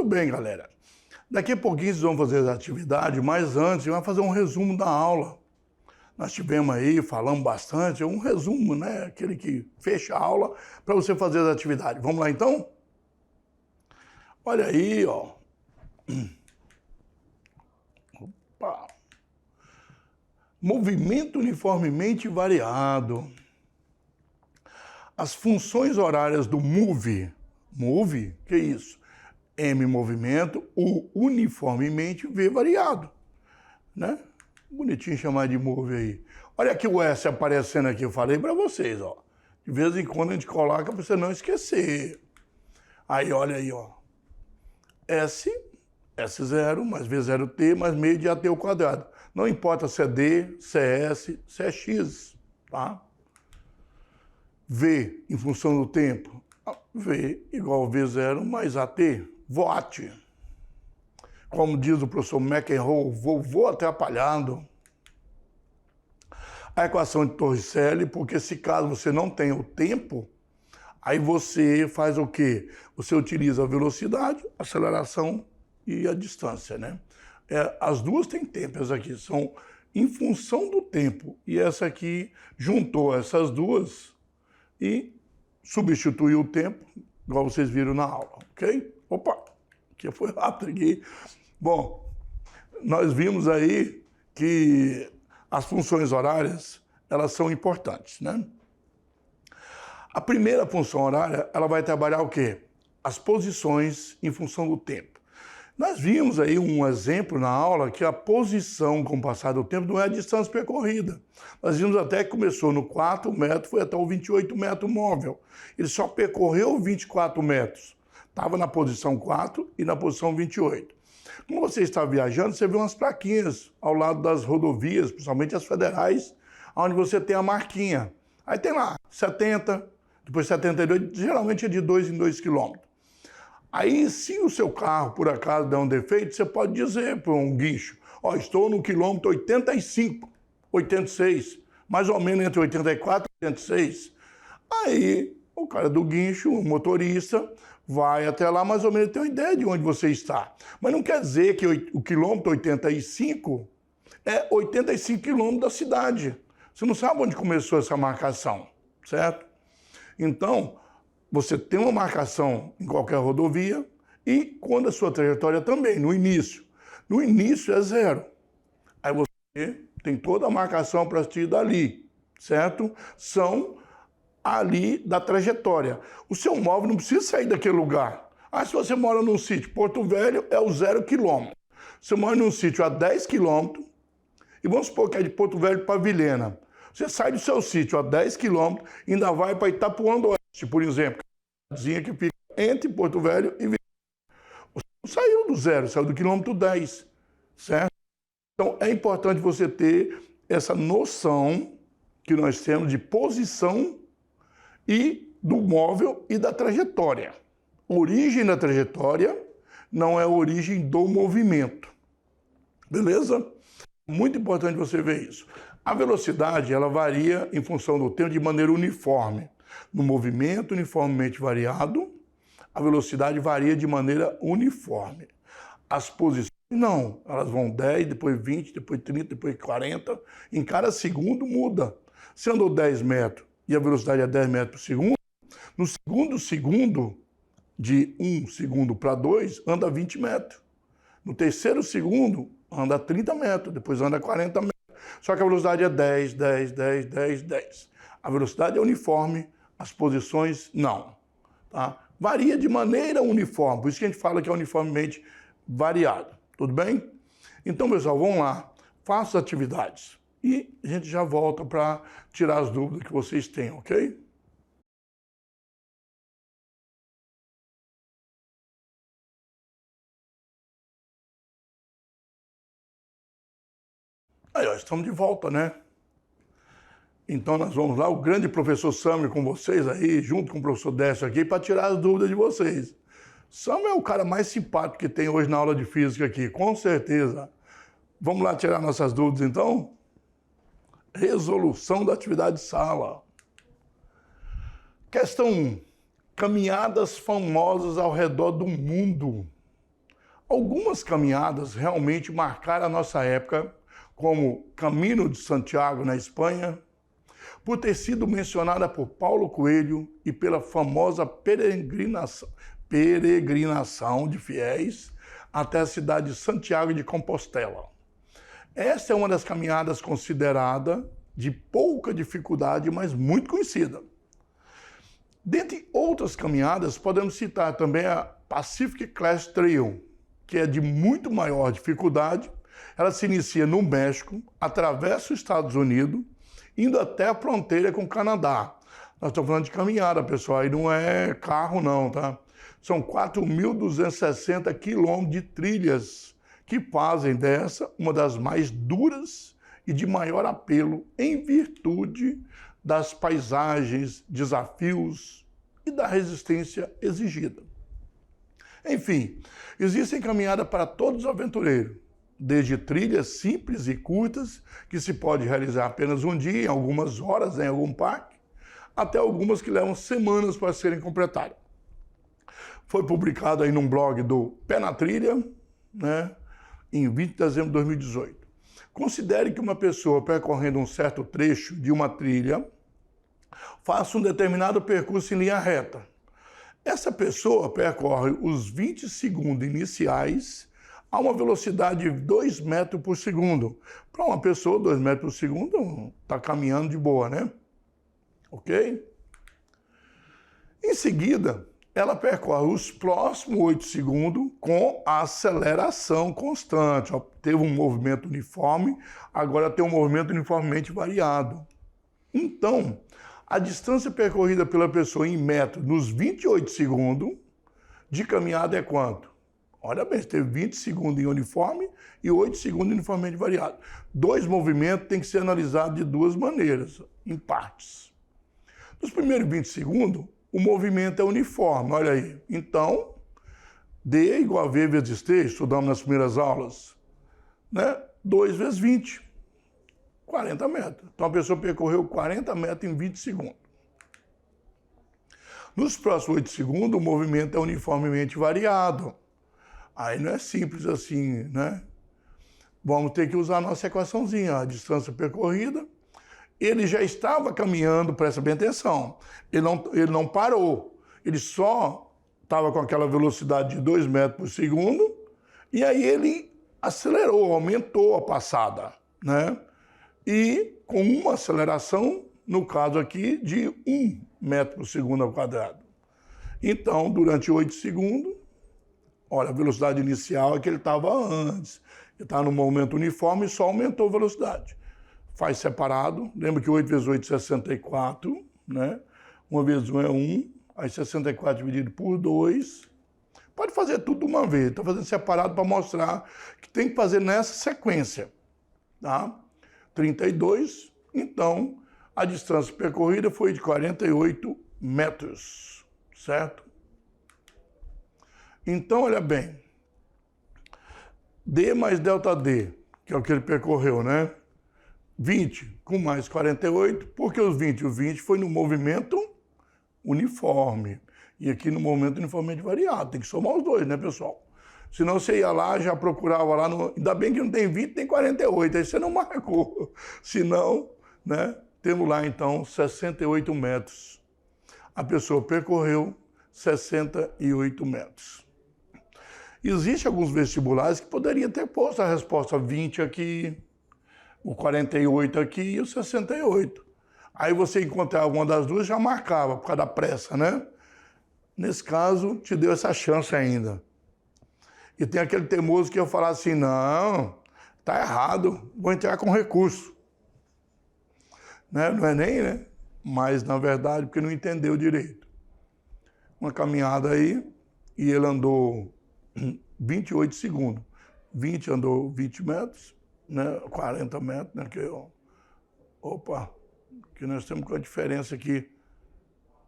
Muito bem, galera. Daqui a pouquinho vocês vão fazer as atividades, mas antes vamos fazer um resumo da aula. Nós tivemos aí, falamos bastante, um resumo, né? Aquele que fecha a aula para você fazer as atividades. Vamos lá, então? Olha aí, ó. Opa. Movimento uniformemente variado. As funções horárias do MOVE. MOVE? Que isso? M, movimento, U, uniformemente, V, variado. Né? Bonitinho chamar de MOVE aí. Olha aqui o S aparecendo aqui, eu falei para vocês, ó. De vez em quando a gente coloca para você não esquecer. Aí, olha aí, ó. S, S0, mais V0T, mais meio de AT ao quadrado. Não importa se é D, se é S, se é X, tá? V, em função do tempo, V igual a V0 mais AT, VOT. Como diz o professor McEnroe, vovô atrapalhado. A equação de Torricelli, porque se caso você não tenha o tempo, aí você faz o quê? Você utiliza a velocidade, a aceleração e a distância, né? As duas têm tempo, essas aqui são em função do tempo. E essa aqui juntou essas duas e substituiu o tempo, igual vocês viram na aula, ok? Opa, que foi rápido aqui. Bom, nós vimos aí que as funções horárias, elas são importantes, né? A primeira função horária, ela vai trabalhar o quê? As posições em função do tempo. Nós vimos aí um exemplo na aula que a posição com o passar do tempo não é a distância percorrida. Nós vimos até que começou no 4 metros, foi até o 28 metros móvel. Ele só percorreu 24 metros. Estava na posição 4 e na posição 28. Quando você está viajando, você vê umas plaquinhas ao lado das rodovias, principalmente as federais, onde você tem a marquinha. Aí tem lá 70, depois 72, geralmente é de 2 em 2 quilômetros. Aí, se o seu carro, por acaso, der um defeito, você pode dizer para um guincho, ó, estou no quilômetro 85, 86, mais ou menos entre 84 e 86. Aí, o cara do guincho, o motorista, vai até lá, mais ou menos ter uma ideia de onde você está. Mas não quer dizer que o quilômetro 85 é 85 quilômetros da cidade. Você não sabe onde começou essa marcação, certo? Então, você tem uma marcação em qualquer rodovia e quando a sua trajetória também, no início. No início é 0. Aí você tem toda a marcação para partir dali, certo? São ali da trajetória. O seu móvel não precisa sair daquele lugar. Ah, se você mora num sítio, Porto Velho é o 0 quilômetro. Você mora num sítio a 10 quilômetros e vamos supor que é de Porto Velho para Vilhena. Você sai do seu sítio a 10 quilômetros e ainda vai para Itapuã do Oeste, por exemplo, que fica entre Porto Velho e Vilhena. Você não saiu do 0, saiu do quilômetro 10, certo? Então é importante você ter essa noção que nós temos de posição e do móvel e da trajetória. Origem da trajetória não é a origem do movimento. Beleza? Muito importante você ver isso. A velocidade, ela varia em função do tempo de maneira uniforme. No movimento uniformemente variado, a velocidade varia de maneira uniforme. As posições, não. Elas vão 10, depois 20, depois 30, depois 40. Em cada segundo muda. Se andou 10 metros e a velocidade é 10 metros por segundo, no segundo segundo, de 1 segundo para 2, anda 20 metros. No terceiro segundo, anda 30 metros, depois anda 40 metros. Só que a velocidade é 10, 10, 10, 10, 10. A velocidade é uniforme, as posições não. Tá? Varia de maneira uniforme, por isso que a gente fala que é uniformemente variado. Tudo bem? Então, pessoal, vamos lá. Faça as atividades. E a gente já volta para tirar as dúvidas que vocês têm, ok? Aí, ó, estamos de volta, né? Então nós vamos lá, o grande professor Samuel com vocês aí, junto com o professor Décio aqui, para tirar as dúvidas de vocês. Samuel é o cara mais simpático que tem hoje na aula de física aqui, com certeza. Vamos lá tirar nossas dúvidas, então? Resolução da atividade de sala. Questão 1. Caminhadas famosas ao redor do mundo. Algumas caminhadas realmente marcaram a nossa época, como Camino de Santiago, na Espanha, por ter sido mencionada por Paulo Coelho e pela famosa peregrinação de fiéis até a cidade de Santiago de Compostela. Esta é uma das caminhadas considerada de pouca dificuldade, mas muito conhecida. Dentre outras caminhadas, podemos citar também a Pacific Crest Trail, que é de muito maior dificuldade. Ela se inicia no México, atravessa os Estados Unidos, indo até a fronteira com o Canadá. Nós estamos falando de caminhada, pessoal, aí não é carro não, tá? São 4.260 quilômetros de trilhas que fazem dessa uma das mais duras e de maior apelo em virtude das paisagens, desafios e da resistência exigida. Enfim, existem caminhadas para todos os aventureiros, desde trilhas simples e curtas, que se pode realizar apenas um dia, em algumas horas, em algum parque, até algumas que levam semanas para serem completadas. Foi publicado aí num blog do Pé na Trilha, né, em 20 de dezembro de 2018. Considere que uma pessoa percorrendo um certo trecho de uma trilha faça um determinado percurso em linha reta. Essa pessoa percorre os 20 segundos iniciais a uma velocidade de 2 metros por segundo. Para uma pessoa, 2 metros por segundo está caminhando de boa, né? Ok? Em seguida, ela percorre os próximos 8 segundos com a aceleração constante. Ó, teve um movimento uniforme, agora tem um movimento uniformemente variado. Então, a distância percorrida pela pessoa em metros nos 28 segundos de caminhada é quanto? Olha bem, você teve 20 segundos em uniforme e 8 segundos uniformemente variado. Dois movimentos têm que ser analisados de duas maneiras, em partes. Nos primeiros 20 segundos, o movimento é uniforme, olha aí. Então, D igual a V vezes T, estudamos nas primeiras aulas, né? 2 vezes 20, 40 metros. Então, a pessoa percorreu 40 metros em 20 segundos. Nos próximos 8 segundos, o movimento é uniformemente variado. Aí não é simples assim, né? Vamos ter que usar a nossa equaçãozinha, a distância percorrida. Ele já estava caminhando, presta bem atenção, ele não parou, ele só estava com aquela velocidade de 2 metros por segundo, e aí ele acelerou, aumentou a passada, né? E com uma aceleração, no caso aqui, de 1 metro por segundo ao quadrado. Então, durante 8 segundos, olha, a velocidade inicial é que ele estava antes. Ele estava no movimento uniforme e só aumentou a velocidade. Faz separado, lembra que 8 vezes 8 é 64, né? 1 vezes 1 é 1, aí 64 dividido por 2. Pode fazer tudo de uma vez, estou fazendo separado para mostrar que tem que fazer nessa sequência, tá? 32, então a distância percorrida foi de 48 metros, certo? Então, olha bem, D mais delta D, que é o que ele percorreu, né? 20 com mais 48, porque os 20 e o 20 foi no movimento uniforme. E aqui no movimento uniformemente variado. Tem que somar os dois, né, pessoal? Senão você ia lá, já procurava lá, ainda bem que não tem 20, tem 48, aí você não marcou. Senão, né, temos lá então 68 metros. A pessoa percorreu 68 metros. Existem alguns vestibulares que poderiam ter posto a resposta 20 aqui, o 48 aqui e o 68. Aí você encontrar alguma das duas, já marcava, por causa da pressa, né? Nesse caso, te deu essa chance ainda. E tem aquele teimoso que ia falar assim, não, tá errado, vou entrar com recurso. Né? Não é nem, né? Mas, na verdade, porque não entendeu direito. Uma caminhada aí, e ele andou 28 segundos. 20 andou 20 metros, né? 40 metros, né? Opa, que nós temos com a diferença aqui.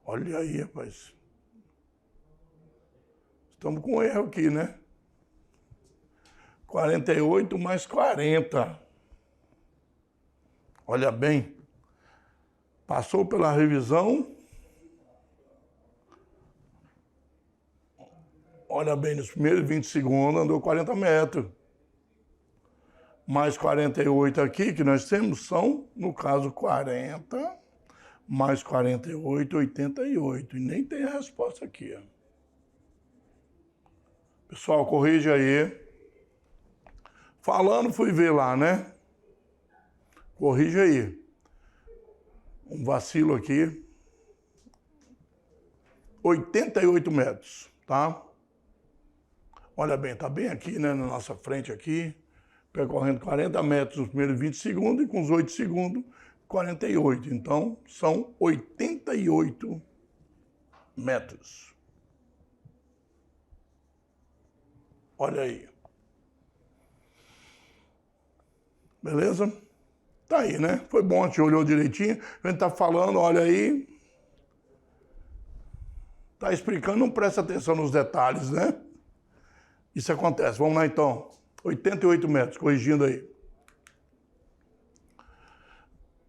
Olha aí, rapaz. Estamos com um erro aqui, né? 48 mais 40. Olha bem. Passou pela revisão. Olha bem, nos primeiros 20 segundos andou 40 metros. Mais 48 aqui que nós temos são, no caso, 40, mais 48, 88. E nem tem a resposta aqui. Ó. Pessoal, corrige aí. Falando, fui ver lá, né? Corrige aí. Um vacilo aqui. 88 metros, tá? Olha bem, tá bem aqui, né? Na nossa frente aqui. Percorrendo 40 metros nos primeiros 20 segundos e com os 8 segundos, 48. Então, são 88 metros. Olha aí. Beleza? Tá aí, né? Foi bom, a gente olhou direitinho. A gente tá falando, olha aí. Tá explicando, não presta atenção nos detalhes, né? Isso acontece. Vamos lá, então. 88 metros, corrigindo aí.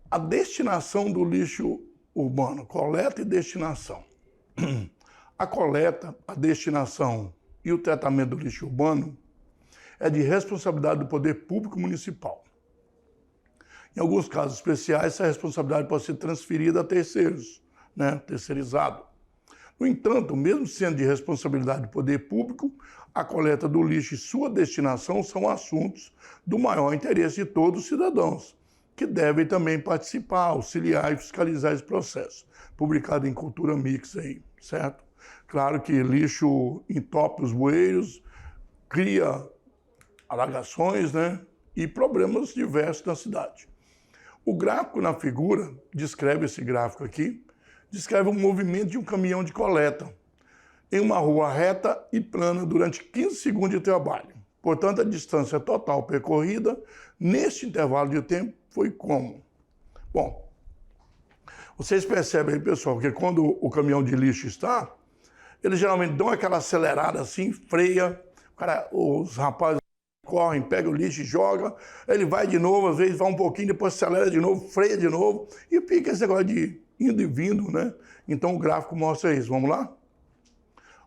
A destinação do lixo urbano, coleta e destinação. A coleta, a destinação e o tratamento do lixo urbano é de responsabilidade do poder público municipal. Em alguns casos especiais, essa responsabilidade pode ser transferida a terceiros, né? Terceirizado. No entanto, mesmo sendo de responsabilidade do poder público, a coleta do lixo e sua destinação são assuntos do maior interesse de todos os cidadãos, que devem também participar, auxiliar e fiscalizar esse processo. Publicado em Cultura Mix aí, certo? Claro que lixo entope os bueiros, cria alagações, né? E problemas diversos na cidade. O gráfico na figura, descreve esse gráfico aqui, descreve o movimento de um caminhão de coleta em uma rua reta e plana durante 15 segundos de trabalho. Portanto, a distância total percorrida neste intervalo de tempo foi como? Bom, vocês percebem aí, pessoal, que quando o caminhão de lixo está, eles geralmente dão aquela acelerada assim, freia, os rapazes correm, pegam o lixo e jogam, ele vai de novo, às vezes vai um pouquinho, depois acelera de novo, freia de novo, e fica esse negócio de indo e vindo, né? Então o gráfico mostra isso. Vamos lá?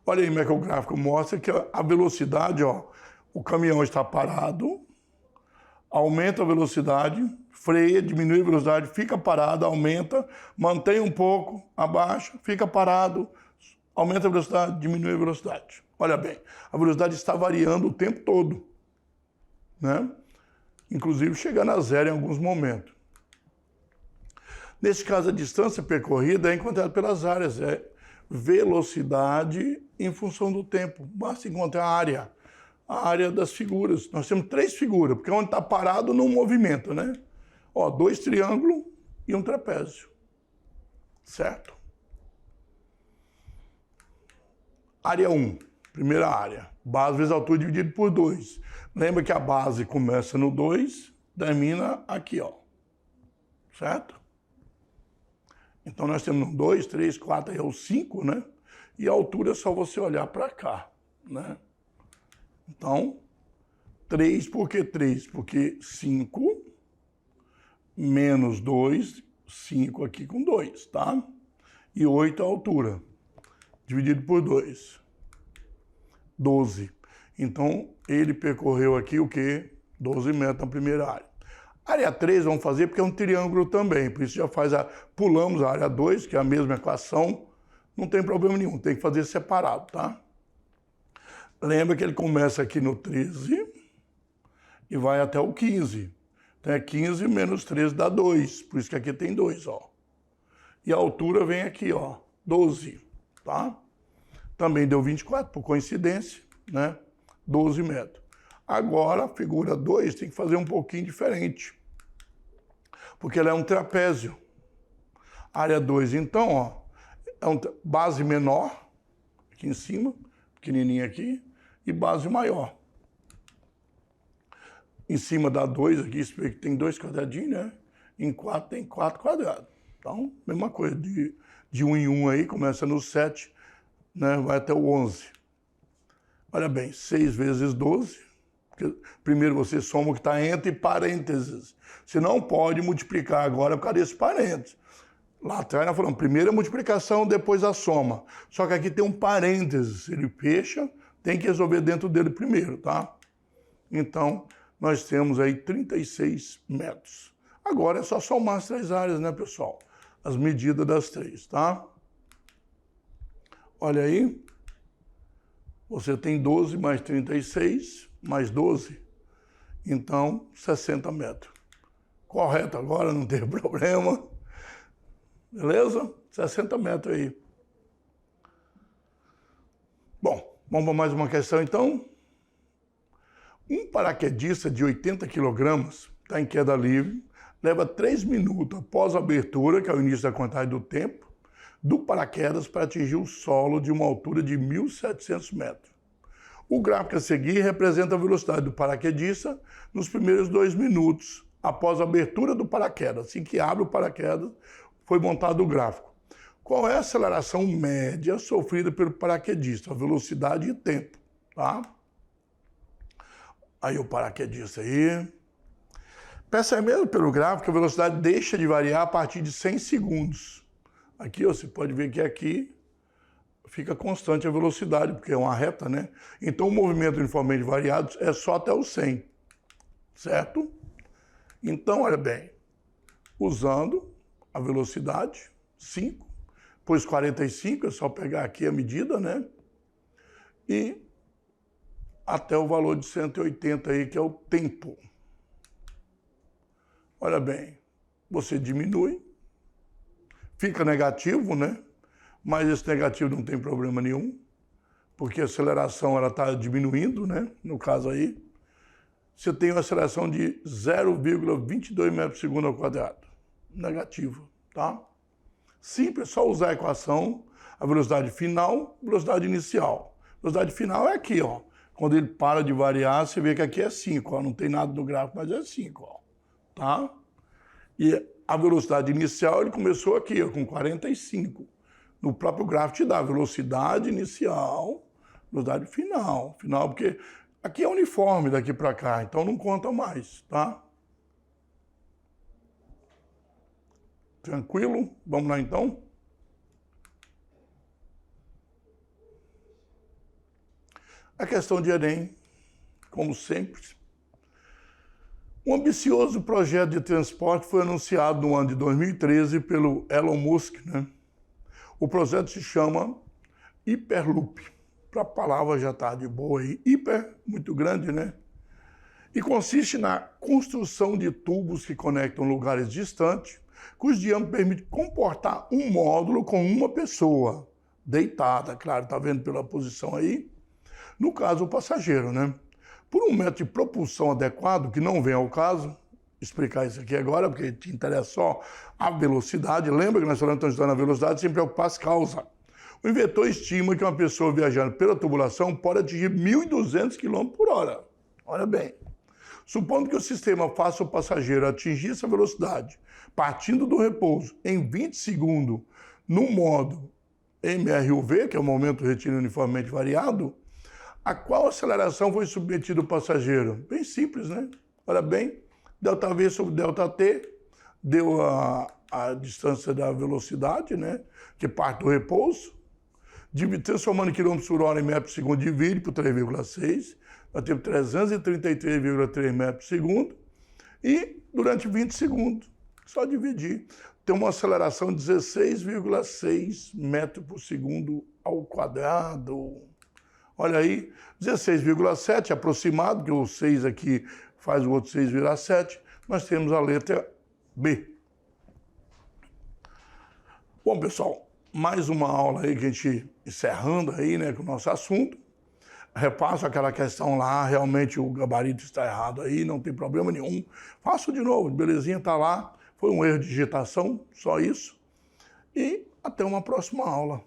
Olha aí como é que o gráfico mostra que a velocidade, ó, o caminhão está parado, aumenta a velocidade, freia, diminui a velocidade, fica parado, aumenta, mantém um pouco, abaixa, fica parado, aumenta a velocidade, diminui a velocidade. Olha bem, a velocidade está variando o tempo todo, né? Inclusive chegando a zero em alguns momentos. Nesse caso, a distância percorrida é encontrada pelas áreas, é velocidade em função do tempo. Basta encontrar a área das figuras. Nós temos 3 figuras, porque onde está parado não movimenta, né? Ó, 2 triângulos e um trapézio, certo? Área 1, primeira área. Base vezes altura dividido por 2. Lembra que a base começa no 2, termina aqui, ó. Certo? Então nós temos 2, 3, 4, aí é o 5, né? E a altura é só você olhar para cá, né? Então, 3, por que 3? Porque 5 menos 2, 5 aqui com 2, tá? E 8 é a altura, dividido por 2. 12. Então, ele percorreu aqui o quê? 12 metros na primeira área. Área 3 vamos fazer porque é um triângulo também, por isso já faz pulamos a área 2, que é a mesma equação, não tem problema nenhum, tem que fazer separado, tá? Lembra que ele começa aqui no 13 e vai até o 15. Então é 15 menos 13 dá 2, por isso que aqui tem 2, ó. E a altura vem aqui, ó, 12, tá? Também deu 24, por coincidência, né? 12 metros. Agora, a figura 2 tem que fazer um pouquinho diferente, porque ela é um trapézio. Área 2, então, ó, é base menor, aqui em cima, pequenininha aqui, e base maior. Em cima dá 2 aqui, tem 2 quadradinhos, né? Em 4 tem 4 quadrados. Então, mesma coisa, de 1 em 1 aí, começa no 7, né? Vai até o 11. Olha bem, 6 vezes 12. Primeiro você soma o que está entre parênteses. Você não pode multiplicar agora por causa desse parênteses. Lá atrás nós falamos, primeiro a multiplicação, depois a soma. Só que aqui tem um parênteses, ele fecha, tem que resolver dentro dele primeiro, tá? Então, nós temos aí 36 metros. Agora é só somar as 3 áreas, né, pessoal? As medidas das 3, tá? Olha aí. Você tem 12 mais 36, mais 12. Então, 60 metros. Correto agora, não tem problema. Beleza? 60 metros aí. Bom, vamos para mais uma questão então. Um paraquedista de 80 quilogramas está em queda livre, leva 3 minutos após a abertura, que é o início da contagem do tempo, do paraquedas para atingir o solo de uma altura de 1.700 metros. O gráfico a seguir representa a velocidade do paraquedista nos primeiros 2 minutos após a abertura do paraquedas. Assim que abre o paraquedas, foi montado o gráfico. Qual é a aceleração média sofrida pelo paraquedista? A velocidade e tempo, tá? Aí o paraquedista aí. Percebe mesmo pelo gráfico que a velocidade deixa de variar a partir de 100 segundos. Aqui, ó, você pode ver que aqui fica constante a velocidade, porque é uma reta, né? Então o movimento uniformemente variado é só até o 100, certo? Então, olha bem, usando a velocidade, 5, depois 45, é só pegar aqui a medida, né? E até o valor de 180 aí, que é o tempo. Olha bem, você diminui, fica negativo, né? Mas esse negativo não tem problema nenhum, porque a aceleração ela está diminuindo, né? No caso aí, você tem uma aceleração de 0,22 metros por segundo ao quadrado. Negativo, tá? Simples, é só usar a equação, a velocidade final, velocidade inicial. Velocidade final é aqui, ó. Quando ele para de variar, você vê que aqui é 5, ó. Não tem nada no gráfico, mas é 5, ó. Tá? E a velocidade inicial, ele começou aqui, ó, com 45. No próprio gráfico te dá velocidade inicial, velocidade final. Final, porque aqui é uniforme daqui para cá, então não conta mais, tá? Tranquilo? Vamos lá então? A questão de Enem, como sempre. Um ambicioso projeto de transporte foi anunciado no ano de 2013 pelo Elon Musk, né? O projeto se chama Hyperloop. Para a palavra já está de boa aí. Hiper, muito grande, né? E consiste na construção de tubos que conectam lugares distantes, cujo diâmetro permite comportar um módulo com uma pessoa deitada, claro, está vendo pela posição aí? No caso, o passageiro, né? Por um método de propulsão adequado, que não vem ao caso, explicar isso aqui agora, porque te interessa só a velocidade. Lembra que nós estamos estudando a velocidade sem preocupar as causas. O inventor estima que uma pessoa viajando pela tubulação pode atingir 1.200 km por hora. Olha bem. Supondo que o sistema faça o passageiro atingir essa velocidade, partindo do repouso em 20 segundos, no modo MRUV, que é o momento retilíneo uniformemente variado, a qual aceleração foi submetido o passageiro? Bem simples, né? Olha bem, ΔV sobre ΔT deu a distância da velocidade, né? Que parte do repouso. Transformando quilômetros por hora em metros por segundo, divide por 3,6. Nós temos 333,3 metros por segundo. E durante 20 segundos, só dividir. Tem uma aceleração de 16,6 metros por segundo ao quadrado. Olha aí, 16,7 aproximado, que o 6 aqui faz o outro 6 virar 7. Nós temos a letra B. Bom, pessoal, mais uma aula aí que a gente encerrando aí, né, com o nosso assunto. Repasso aquela questão lá, realmente o gabarito está errado aí, não tem problema nenhum. Faço de novo, belezinha, tá lá. Foi um erro de digitação, só isso. E até uma próxima aula.